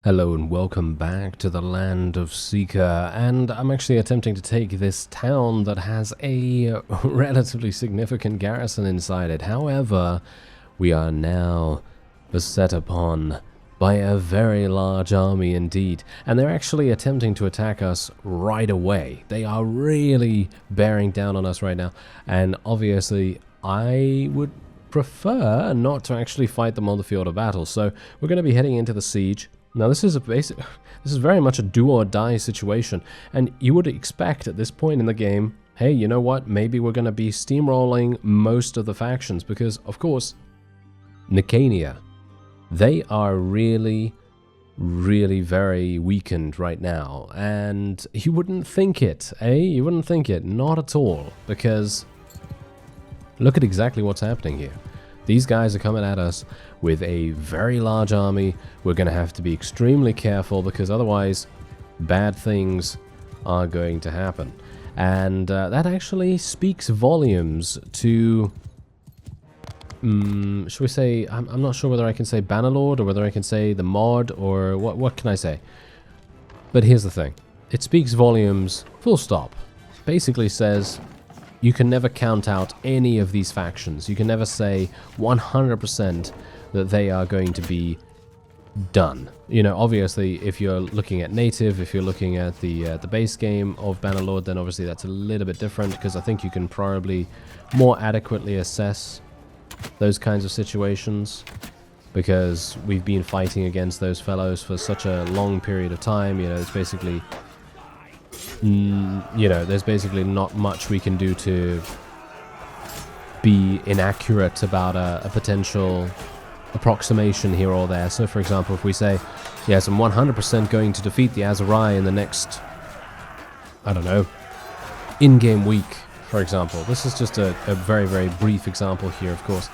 Hello and welcome back to the land of SIKA, and I'm actually attempting to take this town that has a relatively significant garrison inside it. However, we are now beset upon by a very large army indeed, and they're actually attempting to attack us right away. They are really bearing down on us right now, and obviously I would prefer not to actually fight them on the field of battle, so we're going to be heading into the siege. Now this is very much a do or die situation, and you would expect at this point in the game, hey, you know what, maybe we're going to be steamrolling most of the factions, because of course, Nicania, they are really very weakened right now, and you wouldn't think it, eh? You wouldn't think it, not at all, because look at exactly what's happening here. These guys are coming at us with a very large army. We're going to have to be extremely careful because otherwise bad things are going to happen. And that actually speaks volumes to, should we say, I'm not sure whether I can say Bannerlord or whether I can say the mod or what can I say? But here's the thing. It speaks volumes, full stop. Basically says, you can never count out any of these factions. You can never say 100% that they are going to be done. You know, obviously, if you're looking at native, if you're looking at the base game of Bannerlord, then obviously that's a little bit different, because I think you can probably more adequately assess those kinds of situations, because we've been fighting against those fellows for such a long period of time. You know, it's basically... you know, there's basically not much we can do to be inaccurate about a potential approximation here or there. So, for example, if we say, yes, I'm 100% going to defeat the Azurai in the next, I don't know, in-game week, for example. This is just a very brief example here, of course.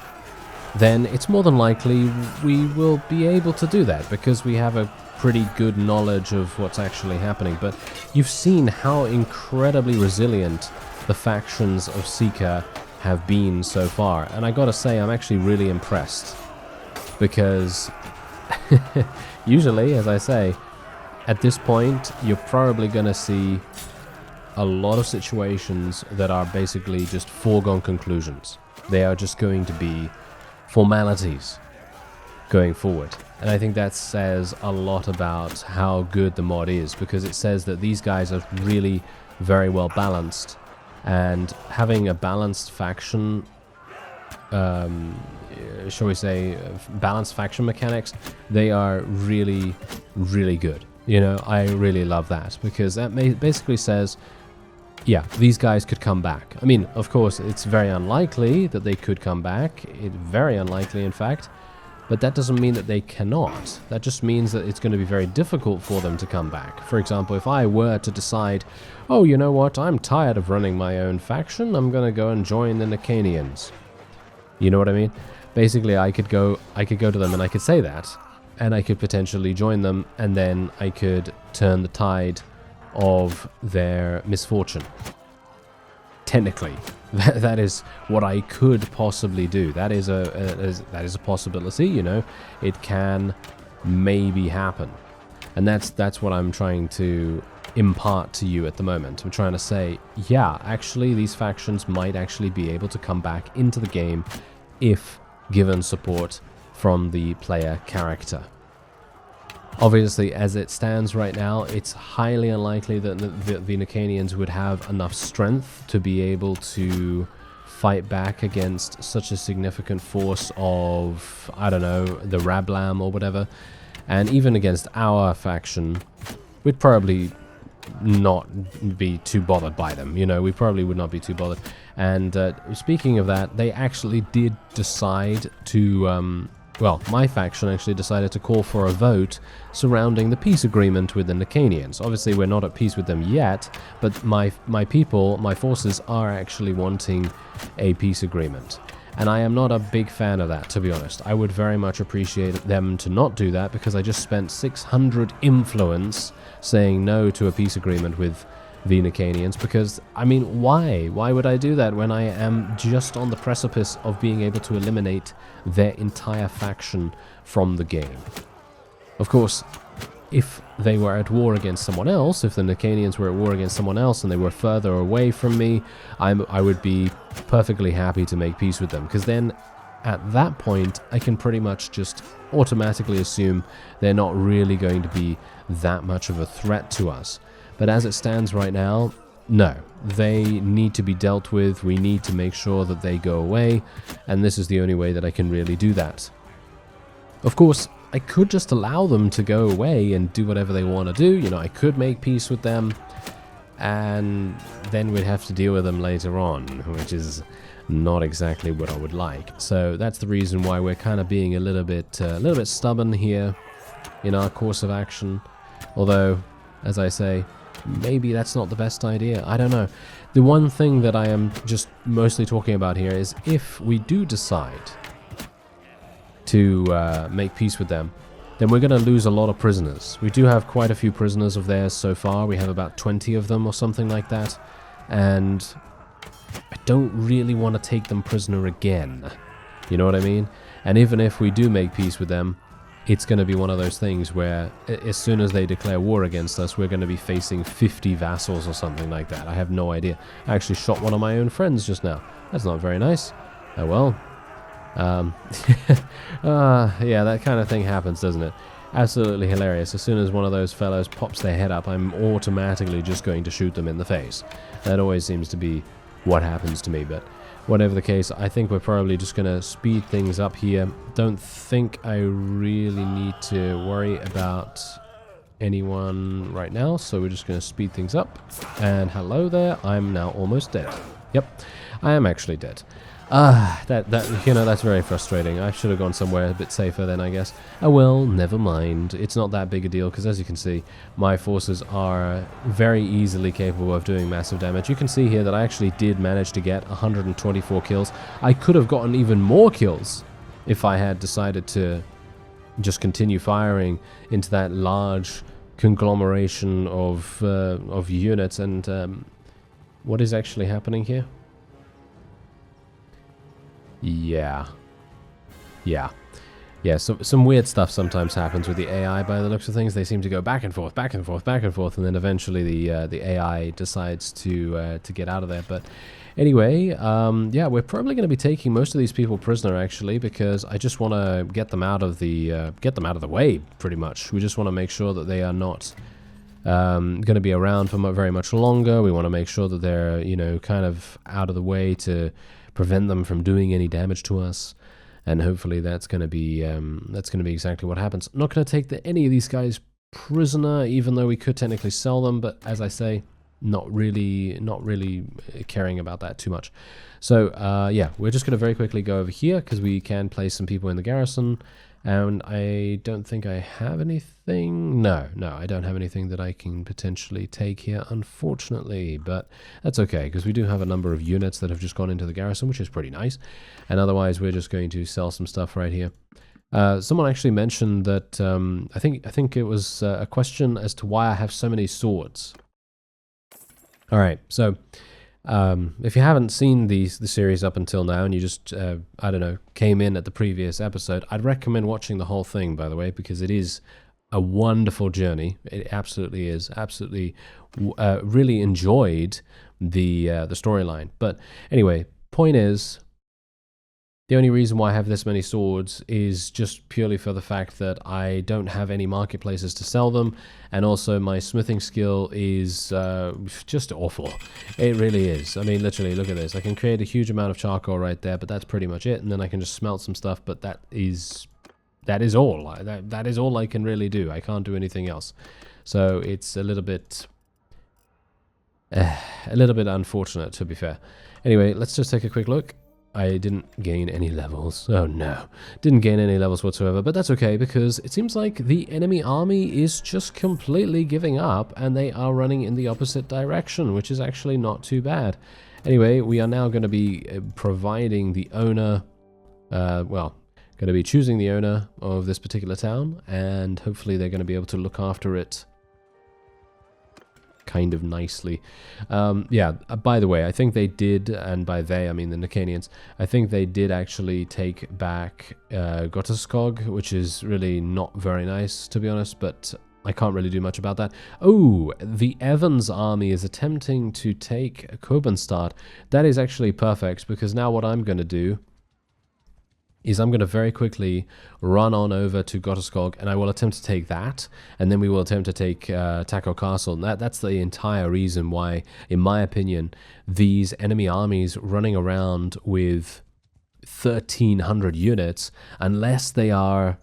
Then it's more than likely we will be able to do that, because we have a pretty good knowledge of what's actually happening. But you've seen how incredibly resilient the factions of SIKA have been so far, and I gotta say, I'm actually really impressed, because usually, as I say, at this point you're probably gonna see a lot of situations that are basically just foregone conclusions. They are just going to be formalities going forward. And I think that says a lot about how good the mod is, because it says that these guys are really very well balanced, and having a balanced faction, shall we say, balanced faction mechanics, they are really good. You know, I really love that, because that basically says, yeah, these guys could come back. I mean, of course, it's very unlikely that they could come back. It's very unlikely, in fact. But that doesn't mean that they cannot. That just means that it's going to be very difficult for them to come back. For example, if I were to decide, oh, you know what, I'm tired of running my own faction, I'm going to go and join the Nicanians. You know what I mean? Basically, I could go to them and I could say that, and I could potentially join them, and then I could turn the tide of their misfortune. Technically, that is what I could possibly do. That is a possibility. You know, it can maybe happen, and that's what I'm trying to impart to you at the moment. I'm trying to say, yeah, actually, these factions might actually be able to come back into the game if given support from the player character. Obviously, as it stands right now, it's highly unlikely that the Nicanians would have enough strength to be able to fight back against such a significant force of, I don't know, the Rablam or whatever. And even against our faction, we'd probably not be too bothered by them. You know, we probably would not be too bothered. And speaking of that, they actually did decide to... well, my faction actually decided to call for a vote surrounding the peace agreement with the Nicanians. Obviously, we're not at peace with them yet, but my people, my forces, are actually wanting a peace agreement. And I am not a big fan of that, to be honest. I would very much appreciate them to not do that, because I just spent 600 influence saying no to a peace agreement with the Nicanians, because, I mean, why? Why would I do that when I am just on the precipice of being able to eliminate their entire faction from the game? Of course, if they were at war against someone else, if the Nicanians were at war against someone else and they were further away from me, I would be perfectly happy to make peace with them, because then at that point I can pretty much just automatically assume they're not really going to be that much of a threat to us. But as it stands right now, no, they need to be dealt with. We need to make sure that they go away, and this is the only way that I can really do that. Of course, I could just allow them to go away and do whatever they want to do. You know, I could make peace with them, and then we'd have to deal with them later on, which is not exactly what I would like. So that's the reason why we're kind of being a little bit stubborn here in our course of action. Although, as I say, maybe that's not the best idea. I don't know. The one thing that I am just mostly talking about here is if we do decide to make peace with them, then we're going to lose a lot of prisoners. We do have quite a few prisoners of theirs so far. We have about 20 of them or something like that. And I don't really want to take them prisoner again. You know what I mean? And even if we do make peace with them, it's going to be one of those things where as soon as they declare war against us, we're going to be facing 50 vassals or something like that. I have no idea. I actually shot one of my own friends just now. That's not very nice. Oh well. Yeah, that kind of thing happens, doesn't it? Absolutely hilarious. As soon as one of those fellows pops their head up, I'm automatically just going to shoot them in the face. That always seems to be what happens to me, but whatever the case, I think we're probably just going to speed things up here. Don't think I really need to worry about anyone right now, so we're just going to speed things up. And hello there, I'm now almost dead. Yep, I am actually dead. You know, that's very frustrating. I should have gone somewhere a bit safer then, I guess. Oh well, never mind. It's not that big a deal, because as you can see, my forces are very easily capable of doing massive damage. You can see here that I actually did manage to get 124 kills. I could have gotten even more kills if I had decided to just continue firing into that large conglomeration of units. And what is actually happening here? Yeah, so some weird stuff sometimes happens with the AI by the looks of things. They seem to go back and forth, back and forth, back and forth, and then eventually the AI decides to get out of there. But anyway, yeah, we're probably going to be taking most of these people prisoner, actually, because I just want to get them out of the way, pretty much. We just want to make sure that they are not going to be around for very much longer. We want to make sure that they're, you know, kind of out of the way to prevent them from doing any damage to us, and hopefully that's going to be exactly what happens. I'm not going to take any of these guys prisoner, even though we could technically sell them, but as I say, not really caring about that too much. So yeah, we're just going to very quickly go over here because we can place some people in the garrison. And I don't think I have anything. No, I don't have anything that I can potentially take here, unfortunately. But that's okay, because we do have a number of units that have just gone into the garrison, which is pretty nice. And otherwise, we're just going to sell some stuff right here. Someone actually mentioned that, I think it was a question as to why I have so many swords. All right, so if you haven't seen the series up until now and you just, I don't know, came in at the previous episode, I'd recommend watching the whole thing, by the way, because it is a wonderful journey. It absolutely is. Absolutely really enjoyed the storyline. But anyway, point is, the only reason why I have this many swords is just purely for the fact that I don't have any marketplaces to sell them, and also my smithing skill is just awful. It really is. I mean, literally, look at this. I can create a huge amount of charcoal right there, but that's pretty much it, and then I can just smelt some stuff, but that is all. That is all I can really do. I can't do anything else. So it's a little bit unfortunate, to be fair. Anyway, let's just take a quick look. I didn't gain any levels. Oh no, didn't gain any levels whatsoever, but that's okay because it seems like the enemy army is just completely giving up and they are running in the opposite direction, which is actually not too bad. Anyway, we are now going to be providing the owner, well, going to be choosing the owner of this particular town, and hopefully they're going to be able to look after it kind of nicely. Yeah, by the way, I think they did, and by they I mean the Nicanians, I think they did actually take back Gotteskog, which is really not very nice, to be honest, but I can't really do much about that. Oh, the Evans army is attempting to take Kobenstadt. That is actually perfect, because now what I'm going to do is I'm going to very quickly run on over to Gotteskog, and I will attempt to take that, and then we will attempt to take Taco Castle. And that's the entire reason why, in my opinion, these enemy armies running around with 1,300 units, unless they are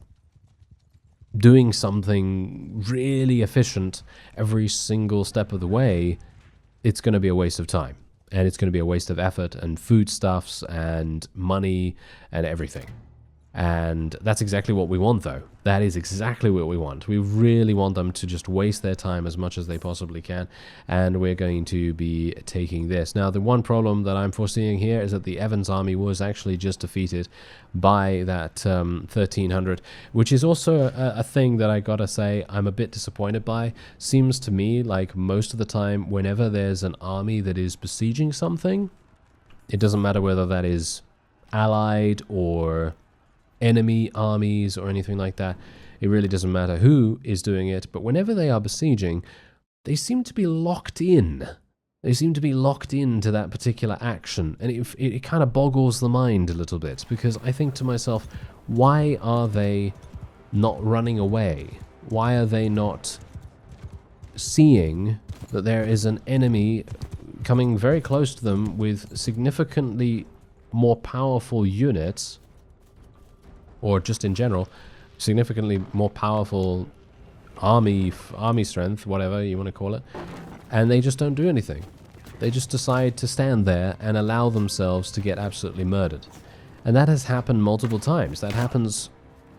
doing something really efficient every single step of the way, it's going to be a waste of time. And it's going to be a waste of effort and foodstuffs and money and everything. And that's exactly what we want, though. That is exactly what we want. We really want them to just waste their time as much as they possibly can. And we're going to be taking this. Now, the one problem that I'm foreseeing here is that the Evans army was actually just defeated by that 1,300, which is also a thing that I gotta say I'm a bit disappointed by. Seems to me like most of the time, whenever there's an army that is besieging something, it doesn't matter whether that is allied or enemy armies or anything like that. It really doesn't matter who is doing it, but whenever they are besieging, they seem to be locked in. They seem to be locked into that particular action, and it kind of boggles the mind a little bit, because I think to myself, why are they not running away? Why are they not seeing that there is an enemy coming very close to them with significantly more powerful units, or just in general, significantly more powerful army strength, whatever you want to call it, and they just don't do anything. They just decide to stand there and allow themselves to get absolutely murdered. And that has happened multiple times. That happens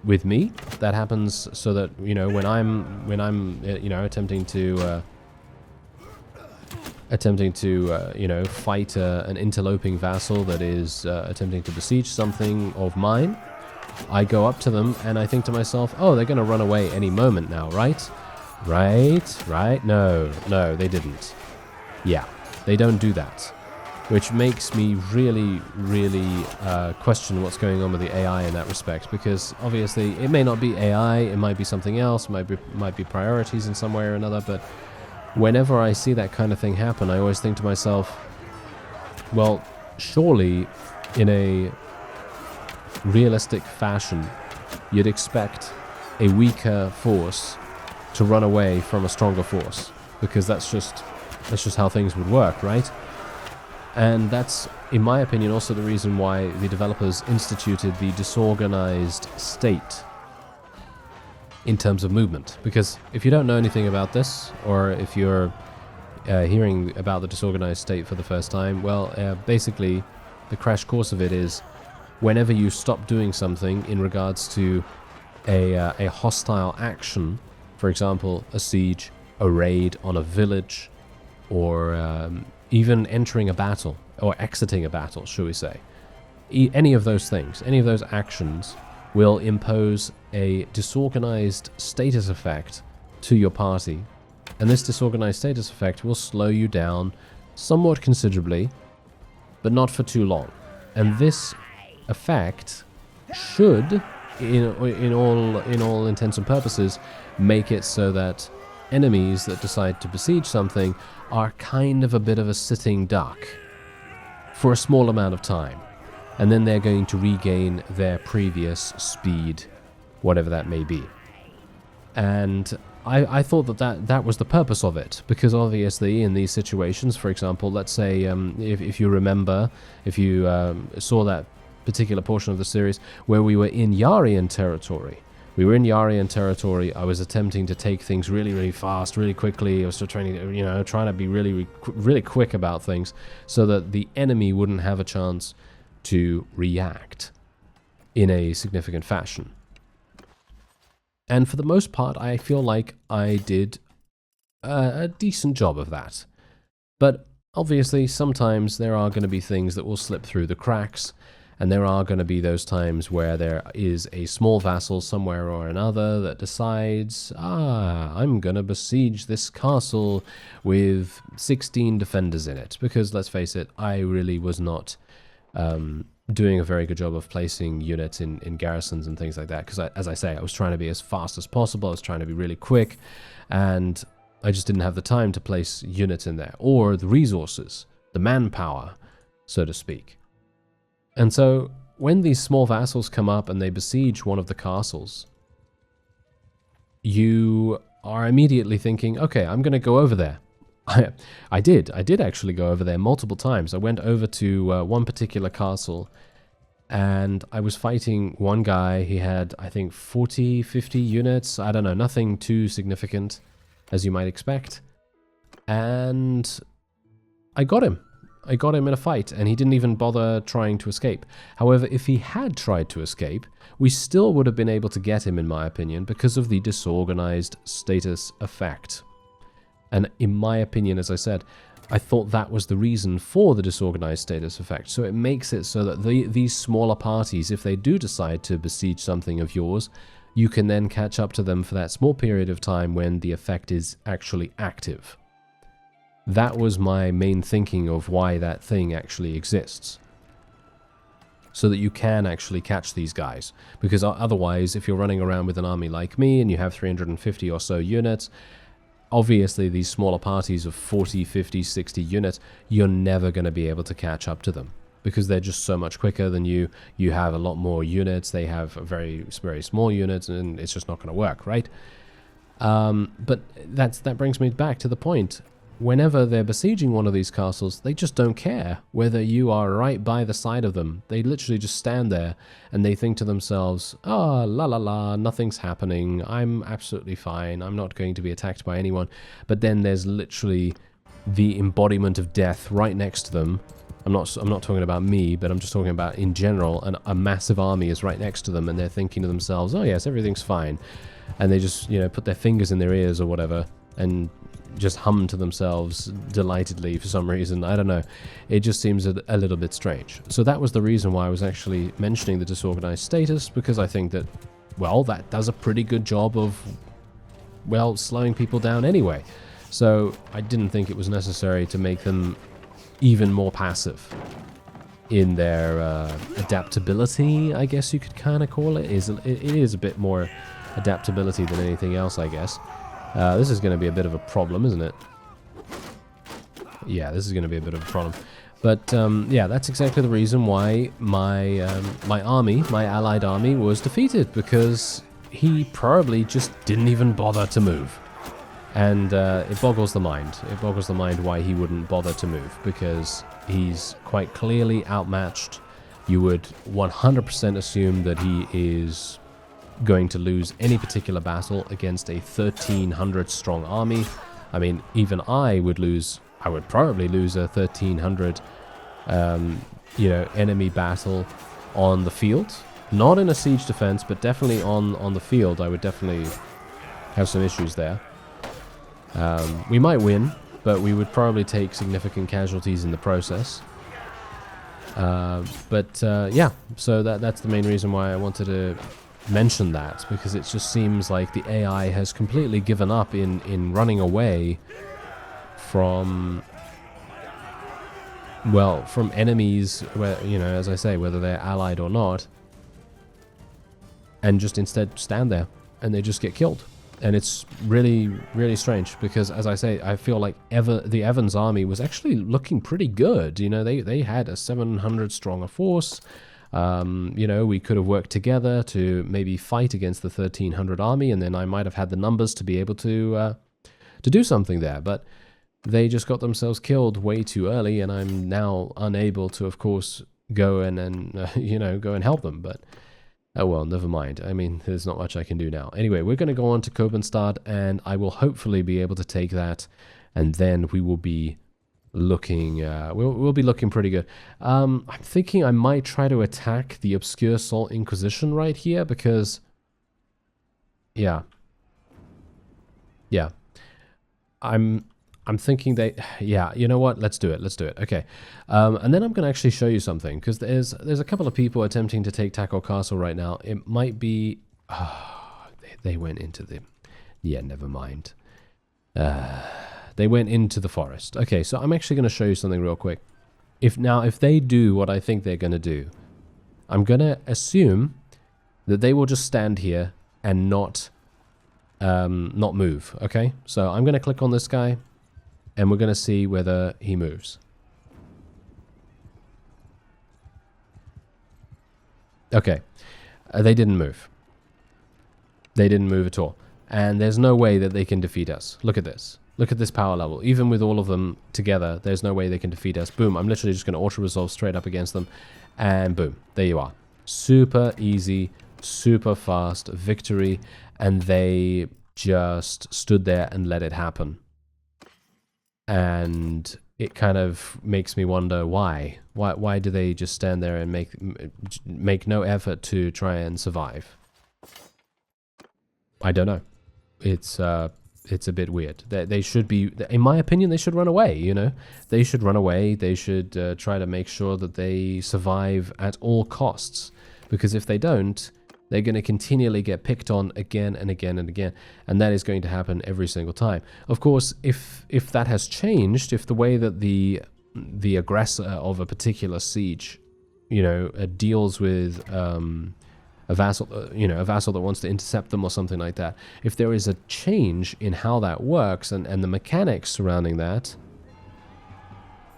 with me. That happens so that, you know, when I'm you know, attempting to you know, fight an interloping vassal that is attempting to besiege something of mine, I go up to them and I think to myself, oh, they're going to run away any moment now, right? Right? No, they didn't. Yeah, they don't do that. Which makes me really, really question what's going on with the AI in that respect, because obviously it may not be AI, it might be something else, might be priorities in some way or another, but whenever I see that kind of thing happen, I always think to myself, well, surely in a realistic fashion, you'd expect a weaker force to run away from a stronger force, because that's just how things would work, right? And that's, in my opinion, also the reason why the developers instituted the disorganized state in terms of movement. Because if you don't know anything about this, or if you're hearing about the disorganized state for the first time, well, basically the crash course of it is, whenever you stop doing something in regards to a hostile action, for example, a siege, a raid on a village, or even entering a battle, or exiting a battle, shall we say, any of those things, any of those actions will impose a disorganized status effect to your party. And this disorganized status effect will slow you down somewhat considerably, but not for too long. And this effect should, in all intents and purposes, make it so that enemies that decide to besiege something are kind of a bit of a sitting duck for a small amount of time, and then they're going to regain their previous speed, whatever that may be. And I thought that was the purpose of it, because obviously in these situations, for example, let's say if you remember, if you saw that particular portion of the series where we were in Yarian territory. I was attempting to take things really, really fast, really quickly. I was still trying to be really, really quick about things, so that the enemy wouldn't have a chance to react in a significant fashion. And for the most part, I feel like I did a decent job of that. But obviously, sometimes there are going to be things that will slip through the cracks, and there are going to be those times where there is a small vassal somewhere or another that decides, I'm going to besiege this castle with 16 defenders in it. Because, let's face it, I really was not doing a very good job of placing units in garrisons and things like that. Because, as I say, I was trying to be as fast as possible. I was trying to be really quick. and I just didn't have the time to place units in there, or the resources, the manpower, so to speak. And so when these small vassals come up and they besiege one of the castles, you are immediately thinking, okay, I'm going to go over there. I did actually go over there multiple times. I went over to one particular castle, and I was fighting one guy. He had, I think, 40, 50 units. I don't know, nothing too significant, as you might expect. And I got him. I got him in a fight, and he didn't even bother trying to escape. However, if he had tried to escape, we still would have been able to get him, in my opinion, because of the disorganized status effect. And in my opinion, as I said, I thought that was the reason for the disorganized status effect. So it makes it so that these smaller parties, if they do decide to besiege something of yours, you can then catch up to them for that small period of time when the effect is actually active. That was my main thinking of why that thing actually exists. So that you can actually catch these guys. Because otherwise, if you're running around with an army like me and you have 350 or so units, obviously these smaller parties of 40, 50, 60 units, you're never going to be able to catch up to them. Because they're just so much quicker than you. You have a lot more units, they have very, very small units, and it's just not going to work, right? But that brings me back to the point. Whenever they're besieging one of these castles, they just don't care whether you are right by the side of them. They literally just stand there and they think to themselves, oh, la la la, nothing's happening. I'm absolutely fine. I'm not going to be attacked by anyone. But then there's literally the embodiment of death right next to them. I'm not talking about me, but I'm just talking about in general. And a massive army is right next to them, and they're thinking to themselves, oh yes, everything's fine. And they just, put their fingers in their ears or whatever and just hum to themselves delightedly for some reason. I don't know. It just seems a little bit strange. So that was the reason why I was actually mentioning the disorganized status, because I think that, well, that does a pretty good job of, well, slowing people down anyway. So I didn't think it was necessary to make them even more passive in their adaptability, I guess you could kind of call it. It is a bit more adaptability than anything else, I guess. This is going to be a bit of a problem, isn't it? Yeah, this is going to be a bit of a problem. But, yeah, that's exactly the reason why my allied army was defeated, because he probably just didn't even bother to move. And it boggles the mind. It boggles the mind why he wouldn't bother to move, because he's quite clearly outmatched. You would 100% assume that he is going to lose any particular battle against a 1,300 strong army. I mean, even I would probably lose a 1,300 enemy battle on the field. Not in a siege defense, but definitely on the field. I would definitely have some issues there. We might win, but we would probably take significant casualties in the process. Yeah, so that's the main reason why I wanted to mention that, because it just seems like the AI has completely given up in running away from enemies, where, as I say, whether they're allied or not, and just instead stand there and they just get killed. And it's really, really strange, because, as I say, I feel like the Evans army was actually looking pretty good. They had a 700 stronger force. We could have worked together to maybe fight against the 1,300 army, and then I might have had the numbers to be able to do something there. But they just got themselves killed way too early, and I'm now unable to, of course, go and go and help them. But oh well, never mind. I mean, there's not much I can do now. Anyway, we're going to go on to Kopenstad, and I will hopefully be able to take that, and then we will be looking, we'll be looking pretty good. I'm thinking I might try to attack the Obscure Salt Inquisition right here, because, yeah, I'm thinking yeah, you know what, let's do it, okay. And then I'm going to actually show you something, because there's a couple of people attempting to take Takor Castle right now. It might be, they went into the, yeah, never mind. They went into the forest. Okay, so I'm actually going to show you something real quick. If they do what I think they're going to do, I'm going to assume that they will just stand here and not not move, okay? So I'm going to click on this guy, and we're going to see whether he moves. Okay, they didn't move. They didn't move at all. And there's no way that they can defeat us. Look at this. Look at this power level. Even with all of them together, there's no way they can defeat us. Boom, I'm literally just going to auto-resolve straight up against them. And boom, there you are. Super easy, super fast victory. And they just stood there and let it happen. And it kind of makes me wonder why. Why do they just stand there and make no effort to try and survive? I don't know. It's a bit weird. They should be, in my opinion, they should run away, you know? They should run away. They should try to make sure that they survive at all costs. Because if they don't, they're going to continually get picked on again and again and again. And that is going to happen every single time. Of course, if that has changed, if the way that the aggressor of a particular siege, you know, deals with a vassal, a vassal that wants to intercept them or something like that. If there is a change in how that works and the mechanics surrounding that,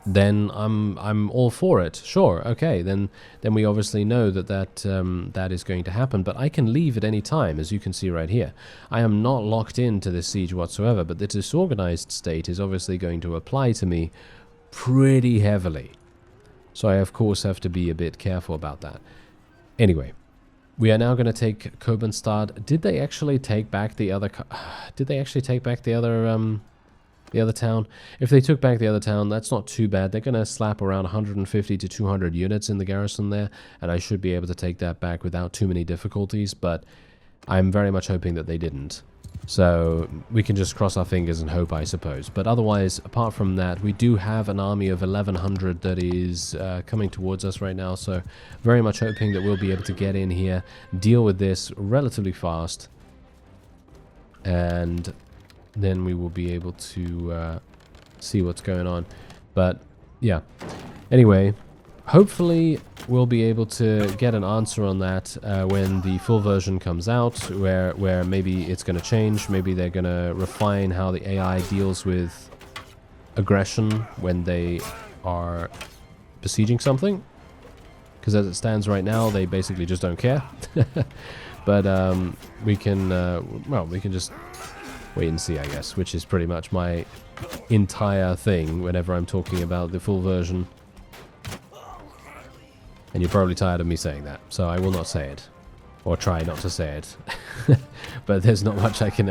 then I'm all for it. Sure, okay, then we obviously know that is going to happen. But I can leave at any time, as you can see right here. I am not locked into this siege whatsoever. But the disorganized state is obviously going to apply to me pretty heavily. So I of course have to be a bit careful about that. Anyway. We are now going to take Kobenstad. Did they actually take back the other? Did they actually take back the other town? If they took back the other town, that's not too bad. They're going to slap around 150 to 200 units in the garrison there, and I should be able to take that back without too many difficulties. But I'm very much hoping that they didn't. So we can just cross our fingers and hope, I suppose. But otherwise, apart from that, we do have an army of 1,100 that is coming towards us right now. So very much hoping that we'll be able to get in here, deal with this relatively fast. And then we will be able to see what's going on. But yeah, anyway, hopefully we'll be able to get an answer on that when the full version comes out, where maybe it's going to change. Maybe they're going to refine how the AI deals with aggression when they are besieging something. Because as it stands right now, they basically just don't care. But we can just wait and see, I guess, which is pretty much my entire thing whenever I'm talking about the full version. And you're probably tired of me saying that, so I will not say it, or try not to say it. But there's not much I can,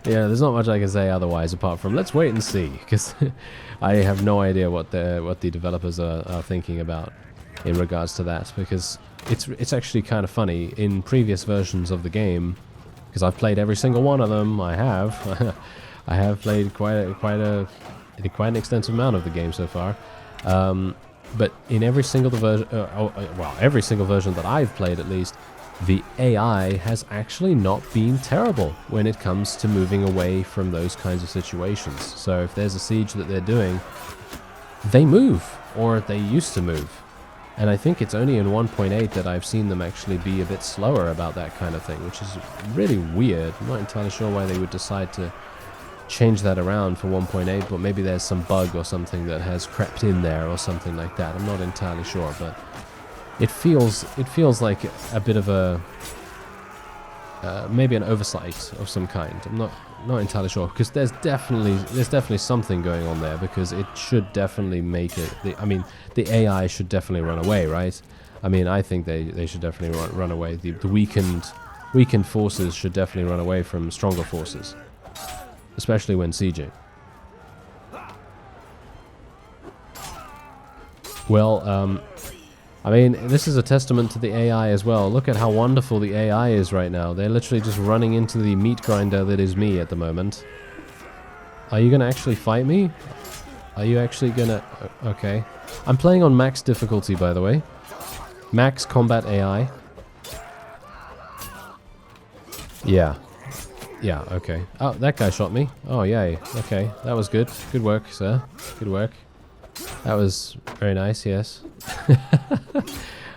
there's not much I can say otherwise apart from let's wait and see, because I have no idea what the developers are thinking about in regards to that. Because it's actually kind of funny in previous versions of the game, because I've played every single one of them. I have played quite an extensive amount of the game so far. But in every single version, every single version that I've played at least, the AI has actually not been terrible when it comes to moving away from those kinds of situations. So if there's a siege that they're doing, they move, or they used to move. And I think it's only in 1.8 that I've seen them actually be a bit slower about that kind of thing, which is really weird. I'm not entirely sure why they would decide to change that around for 1.8, but maybe there's some bug or something that has crept in there or something like that. I'm not entirely sure, but it feels like a bit of a maybe an oversight of some kind. I'm not entirely sure, because there's definitely something going on there, because it should definitely make it. The AI should definitely run away, right? I mean, I think they should definitely run away. The weakened forces should definitely run away from stronger forces. Especially when sieging. Well, I mean, this is a testament to the AI as well. Look at how wonderful the AI is right now. They're literally just running into the meat grinder that is me at the moment. Are you going to actually fight me? Are you actually going to... Okay. I'm playing on max difficulty, by the way. Max combat AI. Yeah. Yeah, okay. Oh, that guy shot me. Oh, yay. Okay, that was good. Good work, sir. Good work. That was very nice, yes.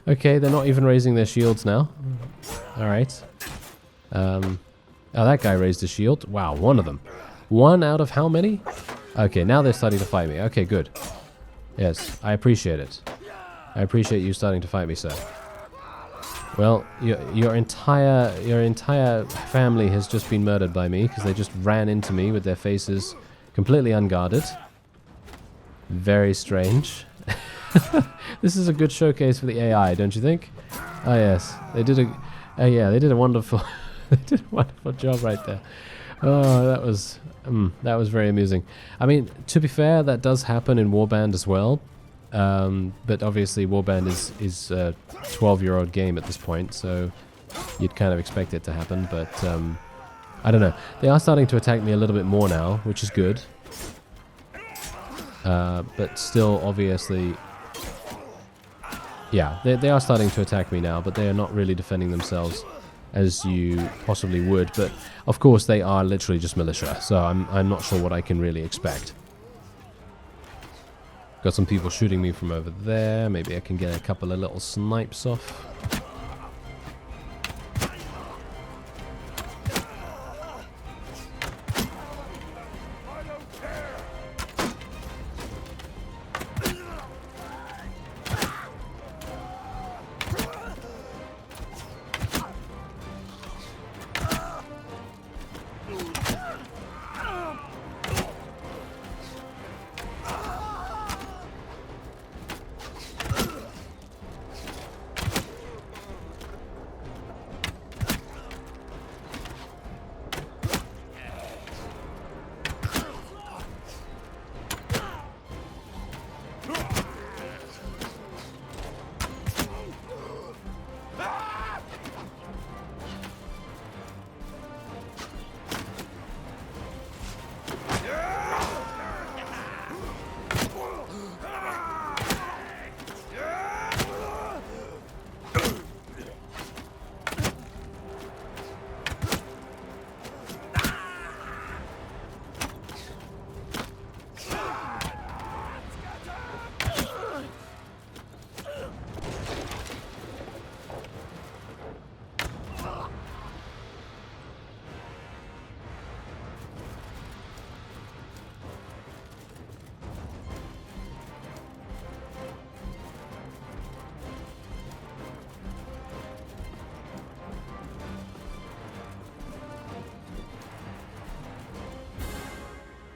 Okay, they're not even raising their shields now. Alright. Oh, that guy raised a shield. Wow, one of them. One out of how many? Okay, now they're starting to fight me. Okay, good. Yes, I appreciate it. I appreciate you starting to fight me, sir. Well, your entire family has just been murdered by me because they just ran into me with their faces completely unguarded. Very strange. This is a good showcase for the AI, don't you think? Oh yes, they did a they did a wonderful they did a wonderful job right there. Oh, that was very amusing. I mean, to be fair, that does happen in Warband as well. But obviously Warband is a 12-year-old game at this point, so you'd kind of expect it to happen, but I don't know. They are starting to attack me a little bit more now, which is good. But still, obviously, yeah, they are starting to attack me now, but they are not really defending themselves as you possibly would. But of course, they are literally just militia, so I'm not sure what I can really expect. Got some people shooting me from over there. Maybe I can get a couple of little snipes off.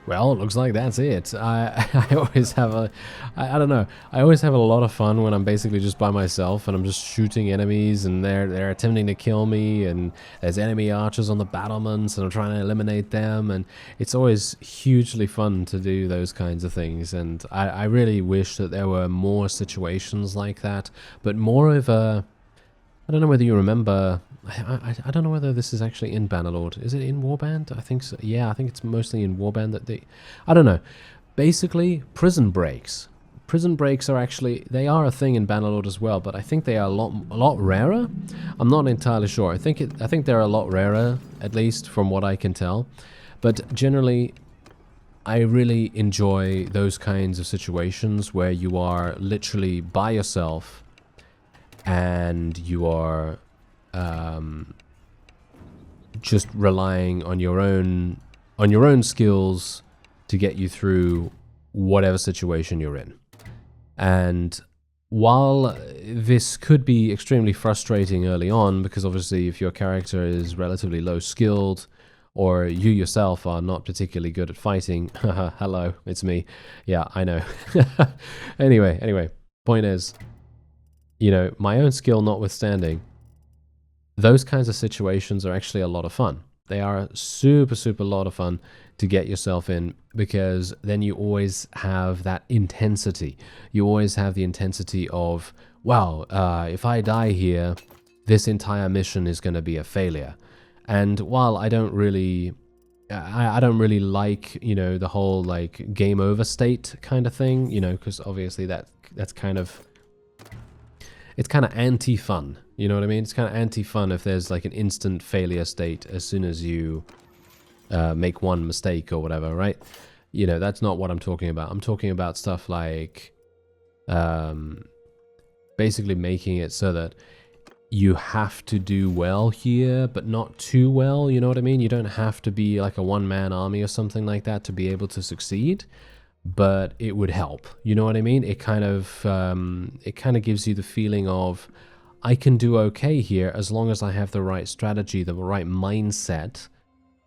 Well, it looks like that's it. I always have I don't know. I always have a lot of fun when I'm basically just by myself and I'm just shooting enemies and they're attempting to kill me, and there's enemy archers on the battlements and I'm trying to eliminate them, and it's always hugely fun to do those kinds of things. And I really wish that there were more situations like that, but more of a, I don't know whether you remember, I don't know whether this is actually in Bannerlord. Is it in Warband? I think so. Yeah, I think it's mostly in Warband that they, I don't know. Basically, prison breaks. Prison breaks are actually, they are a thing in Bannerlord as well, but I think they are a lot rarer. I'm not entirely sure. I think they're a lot rarer, at least from what I can tell. But generally, I really enjoy those kinds of situations where you are literally by yourself and you are just relying on your own skills to get you through whatever situation you're in. And while this could be extremely frustrating early on, because obviously if your character is relatively low skilled or you yourself are not particularly good at fighting, hello, it's me. Yeah, I know. Anyway, point is, you know, my own skill notwithstanding, those kinds of situations are actually a lot of fun. They are super lot of fun to get yourself in, because then you always have that intensity. You always have the intensity of, wow, if I die here, this entire mission is going to be a failure. And while I don't really like, you know, the whole like game over state kind of thing, you know, because obviously that's kind of, it's kind of anti-fun, you know what I mean? It's kind of anti-fun if there's like an instant failure state as soon as you make one mistake or whatever, right? You know, that's not what I'm talking about. I'm talking about stuff like basically making it so that you have to do well here, but not too well, you know what I mean? You don't have to be like a one-man army or something like that to be able to succeed, but it would help, you know what I mean? It kind of gives you the feeling of, I can do okay here as long as I have the right strategy, the right mindset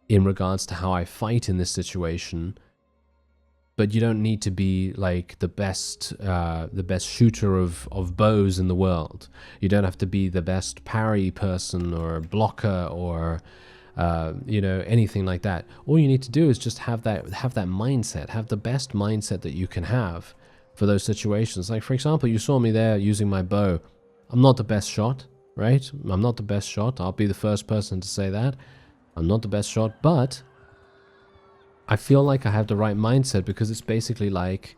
in regards to how I fight in this situation. But you don't need to be like the best shooter of bows in the world. You don't have to be the best parry person or blocker or you know, anything like that. All you need to do is just have that mindset, have the best mindset that you can have for those situations. Like for example, you saw me there using my bow. I'm not the best shot, right? I'm not the best shot. I'll be the first person to say that. I'm not the best shot, but I feel like I have the right mindset because it's basically like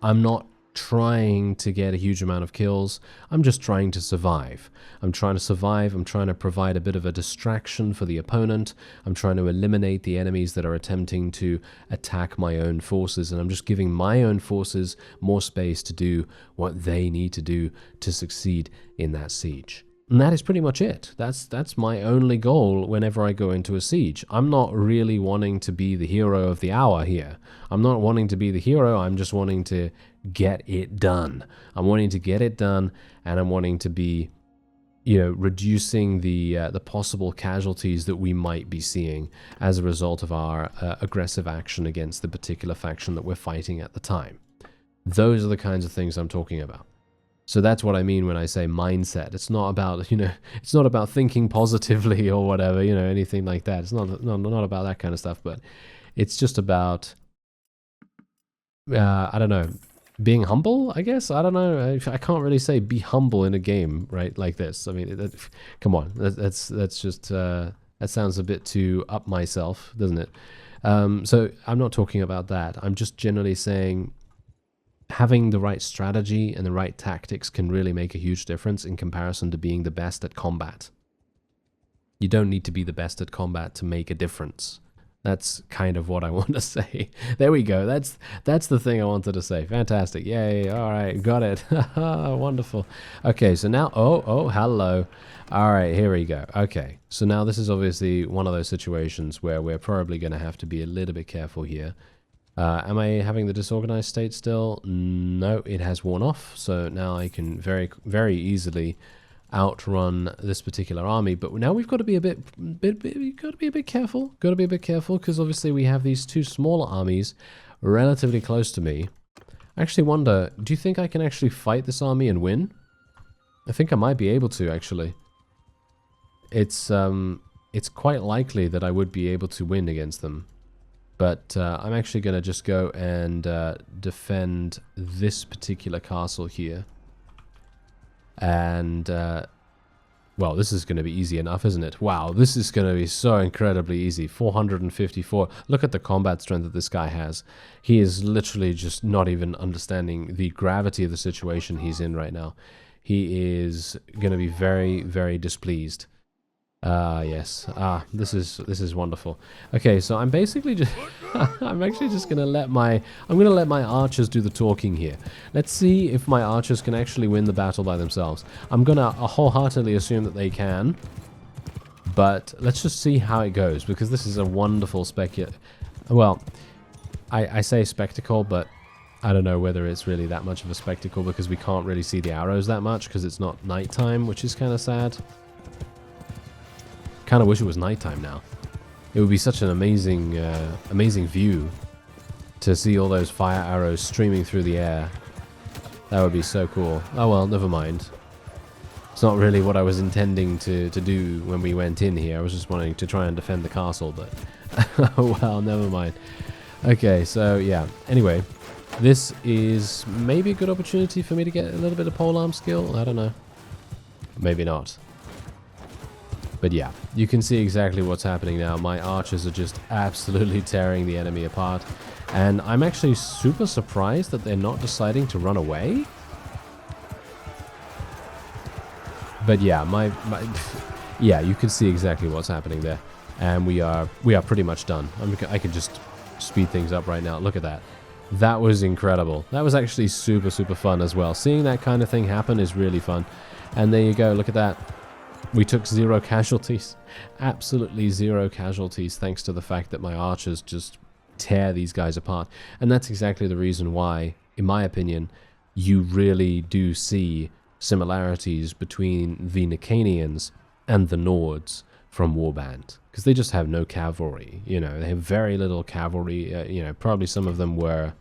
I'm not trying to get a huge amount of kills. I'm just trying to survive. I'm trying to survive. I'm trying to provide a bit of a distraction for the opponent. I'm trying to eliminate the enemies that are attempting to attack my own forces, and I'm just giving my own forces more space to do what they need to do to succeed in that siege. And that is pretty much it. That's my only goal whenever I go into a siege. I'm not really wanting to be the hero of the hour here. I'm not wanting to be the hero. I'm just wanting to get it done. I'm wanting to get it done, and I'm wanting to be, you know, reducing the possible casualties that we might be seeing as a result of our aggressive action against the particular faction that we're fighting at the time. Those are the kinds of things I'm talking about. So that's what I mean when I say mindset. It's not about, you know, it's not about thinking positively or whatever, you know, anything like that. It's not about that kind of stuff, but it's just about, I don't know, being humble, I guess. I don't know. I can't really say be humble in a game, right, like this. I mean, come on. That's just, that sounds a bit too up myself, doesn't it? So I'm not talking about that. I'm just generally saying, having the right strategy and the right tactics can really make a huge difference in comparison to being the best at combat. You don't need to be the best at combat to make a difference. That's kind of what I want to say. There we go. That's the thing I wanted to say. Fantastic. Yay. All right. Got it. Wonderful. Okay. So now, oh, hello. All right. Here we go. Okay. So now this is obviously one of those situations where we're probably going to have to be a little bit careful here. Am I having the disorganized state still? No, it has worn off. So now I can very, very easily outrun this particular army. But now we've got to be a bit careful. Got to be a bit careful because obviously we have these two smaller armies relatively close to me. I actually wonder, do you think I can actually fight this army and win? I think I might be able to actually. It's quite likely that I would be able to win against them. But I'm actually going to just go and defend this particular castle here. And, well, this is going to be easy enough, isn't it? Wow, this is going to be so incredibly easy. 454. Look at the combat strength that this guy has. He is literally just not even understanding the gravity of the situation he's in right now. He is going to be very, very displeased. Yes. This is wonderful. Okay, so I'm basically just I'm actually just gonna let my archers do the talking here. Let's see if my archers can actually win the battle by themselves. I'm gonna wholeheartedly assume that they can, but let's just see how it goes because this is a wonderful well, I say spectacle, but I don't know whether it's really that much of a spectacle because we can't really see the arrows that much because it's not nighttime, which is kind of sad. Kind of wish it was nighttime now. It would be such an amazing, amazing view to see all those fire arrows streaming through the air. That would be so cool. Oh well, never mind. It's not really what I was intending to do when we went in here. I was just wanting to try and defend the castle, but well, never mind. Okay, so yeah. Anyway, this is maybe a good opportunity for me to get a little bit of polearm skill. I don't know. Maybe not. But yeah, you can see exactly what's happening now. My archers are just absolutely tearing the enemy apart. And I'm actually super surprised that they're not deciding to run away. But yeah, yeah, you can see exactly what's happening there. And we are pretty much done. I can just speed things up right now. Look at that. That was incredible. That was actually super, super fun as well. Seeing that kind of thing happen is really fun. And there you go. Look at that. We took 0 casualties. Absolutely 0 casualties, thanks to the fact that my archers just tear these guys apart. And that's exactly the reason why, in my opinion, you really do see similarities between the Nicanians and the Nords from Warband. Because they just have no cavalry. You know, they have very little cavalry. You know, probably some of them were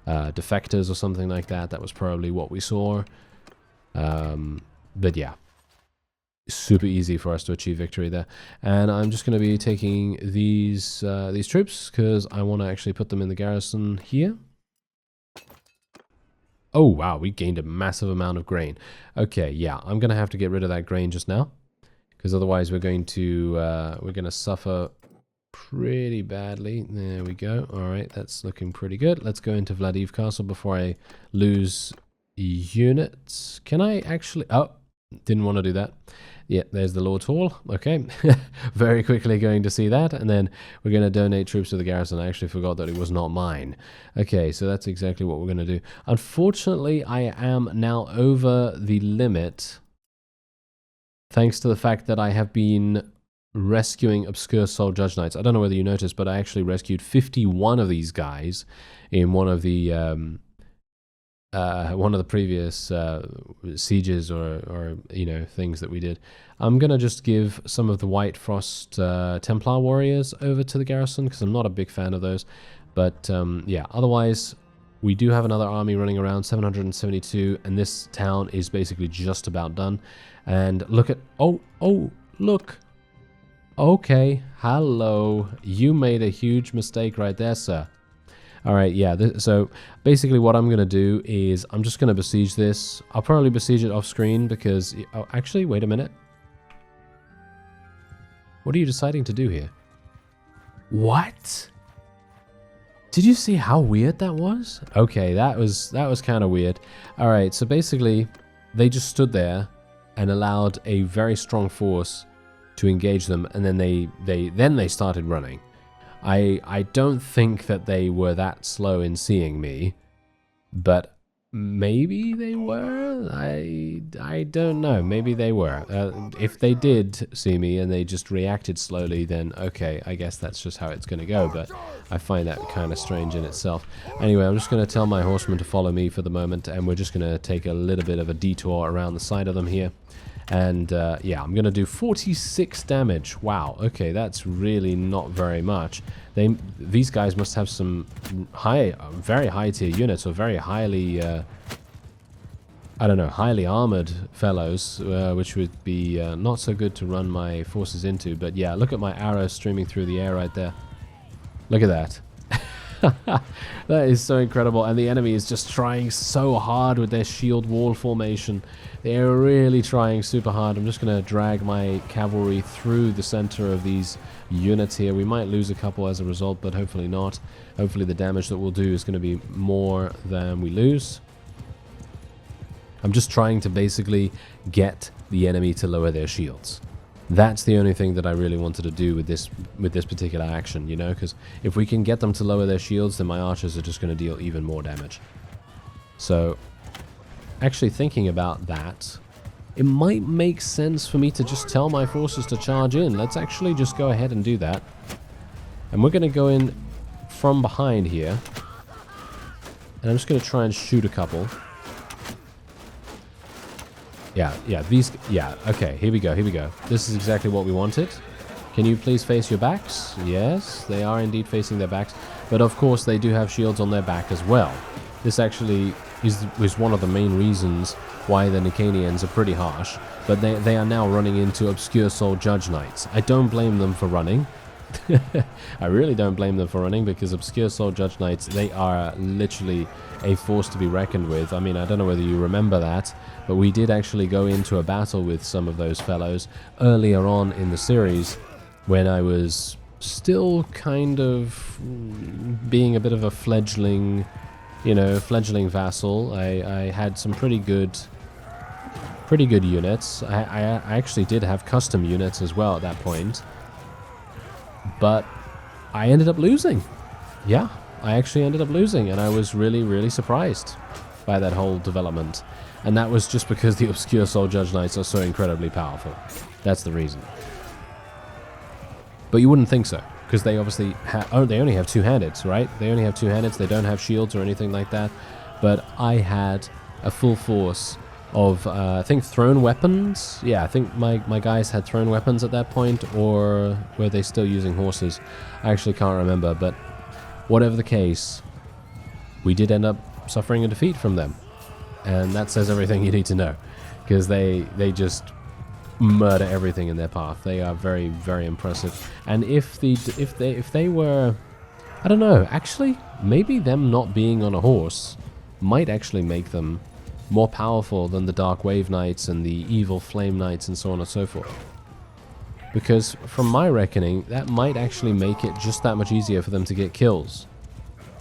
defectors or something like that. That was probably what we saw. But yeah. Super easy for us to achieve victory there. And I'm just going to be taking these troops because I want to actually put them in the garrison here. Oh wow, we gained a massive amount of grain. Okay, yeah, I'm going to have to get rid of that grain just now because otherwise we're going to suffer pretty badly. There we go. All right, that's looking pretty good. Let's go into Vladiv Castle before I lose units. Can I actually... Oh, didn't want to do that. Yeah, there's the Lord's Hall. Okay. Very quickly going to see that. And then we're going to donate troops to the garrison. I actually forgot that it was not mine. Okay, so that's exactly what we're going to do. Unfortunately, I am now over the limit. Thanks to the fact that I have been rescuing Obscure Soul Judge Knights. I don't know whether you noticed, but I actually rescued 51 of these guys in one of the previous sieges or you know, things that we did. I'm gonna just give some of the White Frost Templar warriors over to the garrison because I'm not a big fan of those. But yeah, otherwise we do have another army running around, 772, and this town is basically just about done. And look at look. Okay, hello. You made a huge mistake right there, sir. Alright, yeah, so basically what I'm going to do is I'm just going to besiege this. I'll probably besiege it off screen because... Oh, actually, wait a minute. What are you deciding to do here? What? Did you see how weird that was? Okay, that was kind of weird. Alright, so basically they just stood there and allowed a very strong force to engage them, and then they started running. I don't think that they were that slow in seeing me, but maybe they were. I don't know. Maybe they were. If they did see me and they just reacted slowly, then okay, I guess that's just how it's going to go. But I find that kind of strange in itself. Anyway, I'm just going to tell my horsemen to follow me for the moment, and we're just going to take a little bit of a detour around the side of them here. And yeah, I'm going to do 46 damage. Wow, okay, that's really not very much. These guys must have some very high tier units, or very highly, I don't know, highly armored fellows, which would be not so good to run my forces into. But yeah, look at my arrows streaming through the air right there. Look at that. That is so incredible, and the enemy is just trying so hard with their shield wall formation. They're really trying super hard. I'm just going to drag my cavalry through the center of these units here. We might lose a couple as a result, but hopefully not. Hopefully the damage that we'll do is going to be more than we lose. I'm just trying to basically get the enemy to lower their shields. That's the only thing that I really wanted to do with this particular action, you know, because if we can get them to lower their shields, then my archers are just going to deal even more damage. So, actually thinking about that, it might make sense for me to just tell my forces to charge in. Let's actually just go ahead and do that. And we're going to go in from behind here. And I'm just going to try and shoot a couple. Yeah, okay, here we go. This is exactly what we wanted. Can you please face your backs? Yes, they are indeed facing their backs. But of course, they do have shields on their back as well. This actually is one of the main reasons why the Nicanians are pretty harsh. But they are now running into Obscure Soul Judge Knights. I don't blame them for running. I really don't blame them for running, because Obscure Soul Judge Knights, they are literally a force to be reckoned with. I mean, I don't know whether you remember that, but we did actually go into a battle with some of those fellows earlier on in the series when I was still kind of being a bit of a fledgling, you know, fledgling vassal. I had some pretty good units. I actually did have custom units as well at that point. But I ended up losing. Yeah, I actually ended up losing, and I was really, really surprised. by that whole development. And that was just because the Obscure Soul Judge Knights are so incredibly powerful. That's the reason. But you wouldn't think so, because they obviously they only have two-handeds, right? They only have two-handeds, they don't have shields or anything like that. But I had a full force of, I think, thrown weapons. Yeah, I think my guys had thrown weapons at that point, or were they still using horses? I actually can't remember, but whatever the case, we did end up suffering a defeat from them. And that says everything you need to know, because they just murder everything in their path. They are very, very impressive. And if they were, I don't know, actually, maybe them not being on a horse might actually make them more powerful than the Dark Wave Knights and the Evil Flame Knights and so on and so forth. Because from my reckoning, that might actually make it just that much easier for them to get kills.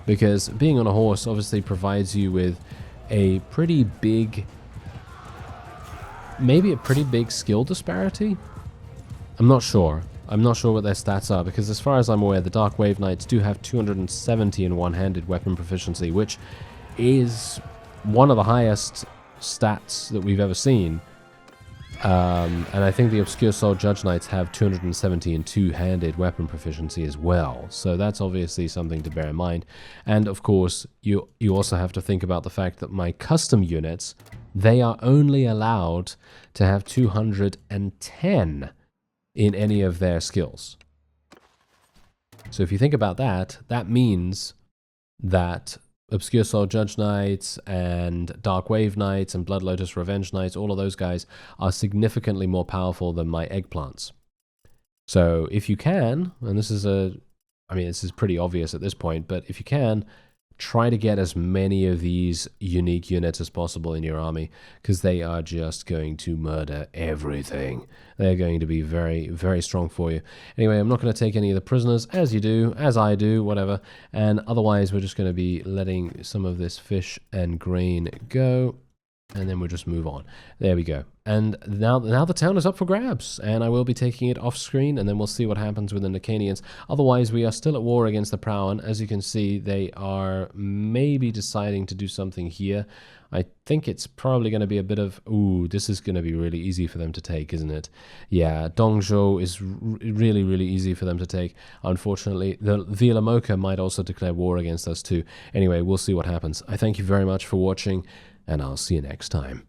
Because being on a horse obviously provides you with a pretty big, maybe a pretty big skill disparity? I'm not sure. I'm not sure what their stats are, because as far as I'm aware, the Dark Wave Knights do have 270 in one-handed weapon proficiency, which is one of the highest stats that we've ever seen. And I think the Obscure Soul Judge Knights have 270 in two-handed weapon proficiency as well. So that's obviously something to bear in mind. And of course, you also have to think about the fact that my custom units, they are only allowed to have 210 in any of their skills. So if you think about that, that means that Obscure Soul Judge Knights and Dark Wave Knights and Blood Lotus Revenge Knights, all of those guys are significantly more powerful than my eggplants. So if you can, and this is this is pretty obvious at this point, but if you can, try to get as many of these unique units as possible in your army, because they are just going to murder everything. They're going to be very, very strong for you. Anyway, I'm not going to take any of the prisoners, as I do, whatever. And otherwise, we're just going to be letting some of this fish and grain go. And then we'll just move on. There we go. And now the town is up for grabs, and I will be taking it off screen, and then we'll see what happens with the Nicanians. Otherwise, we are still at war against the Prowan. As you can see, they are maybe deciding to do something here. I think it's probably going to be a bit of, ooh, this is going to be really easy for them to take, isn't it? Yeah, Dongzhou is really, really easy for them to take. Unfortunately, the Vilamoka might also declare war against us too. Anyway, we'll see what happens. I thank you very much for watching, and I'll see you next time.